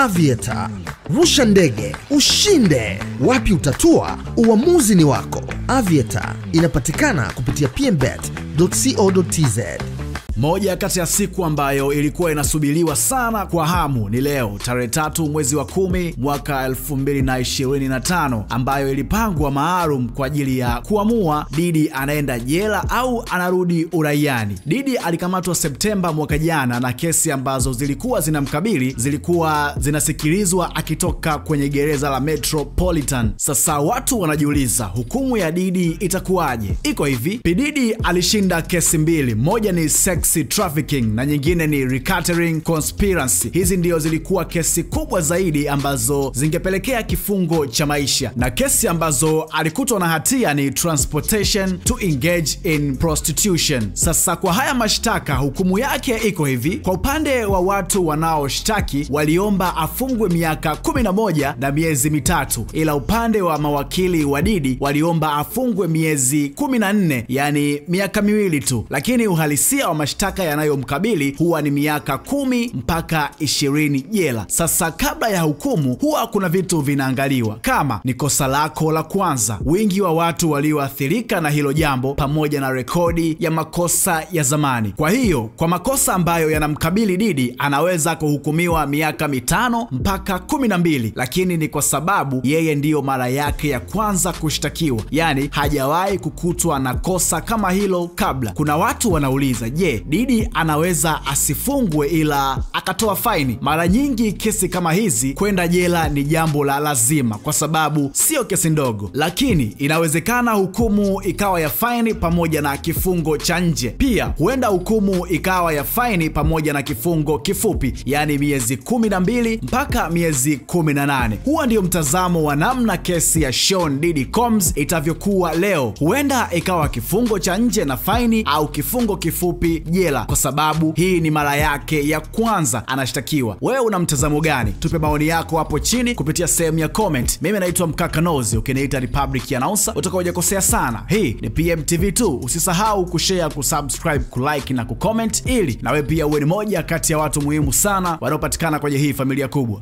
Aviator. Rusha ndege, ushinde. Wapi utatua? Uamuzi ni wako. Aviator inapatikana kupitia pmbet.co.tz. Moja kati ya siku ambayo ilikuwa inasubiriwa sana kwa hamu ni leo tarehe 3 mwezi wa 10 mwaka 2025, ambayo ilipangwa maalum kwa ajili ya kuamua Diddy anaenda jela au anarudi uraiani. Diddy alikamatwa Septemba mwaka jana na kesi ambazo zilikuwa zinamkabili zilikuwa zinasikilizwa akitoka kwenye gereza la Metropolitan. Sasa watu wanajiuliza hukumu ya Diddy itakuwaje? Iko hivi, P Diddy alishinda kesi mbili, moja ni sex trafficking na nyingine ni racketeering conspiracy. Hizi ndio zilikuwa kesi kubwa zaidi ambazo zingepelekea kifungo cha maisha, na kesi ambazo alikutwa na hatia ni transportation to engage in prostitution. Sasa kwa haya mashtaka hukumu yake iko hivi. Kwa upande wa watu wanaoshtaki waliomba afungwe miaka 11 na miezi mitatu, ila upande wa mawakili wa Diddy waliomba afungwe miezi 14, yani miaka miwili tu, lakini uhalisia wa mashtaka yanayomkabili huwa ni miaka 10 mpaka 20 jela. Sasa kabla ya hukumu huwa kuna vitu vinaangaliwa, kama ni kosa lako la kwanza, wingi wa watu walioathirika na hilo jambo, pamoja na rekodi ya makosa ya zamani. Kwa hiyo kwa makosa ambayo yanamkabili Diddy anaweza kuhukumiwa miaka 5 mpaka 12, lakini ni kwa sababu yeye ndiyo mara yake ya kwanza kushtakiwa, yani hajawahi kukutwa na kosa kama hilo kabla. Kuna watu wanauliza, je, Diddy anaweza asifungwe ila akatoa faini? Mara nyingi kesi kama hizi kwenda jela ni jambo la lazima kwa sababu sio kesi ndogo, lakini inawezekana hukumu ikawa ya faini pamoja na kifungo cha nje. Pia huenda hukumu ikawa ya faini pamoja na kifungo kifupi, yani miezi 12 mpaka miezi 18. Huwa ndio mtazamo wa namna kesi ya Sean Diddy Combs itavyokuwa leo. Huenda ikawa kifungo cha nje na faini au kifungo kifupi jela, kwa sababu hii ni mara yake ya kwanza anashtakiwa. Wewe una mtazamo gani? Tupe maoni yako hapo chini kupitia sehemu ya comment. Mimi naitwa Mkakanozi, ukiniita Republic Announcer utakaojakosea sana. Hii ni PMTV2. Usisahau kushare, kusubscribe, kulike na kucomment ili na wewe pia uwe ni moja kati ya watu muhimu sana wanaopatikana kwenye hii familia kubwa.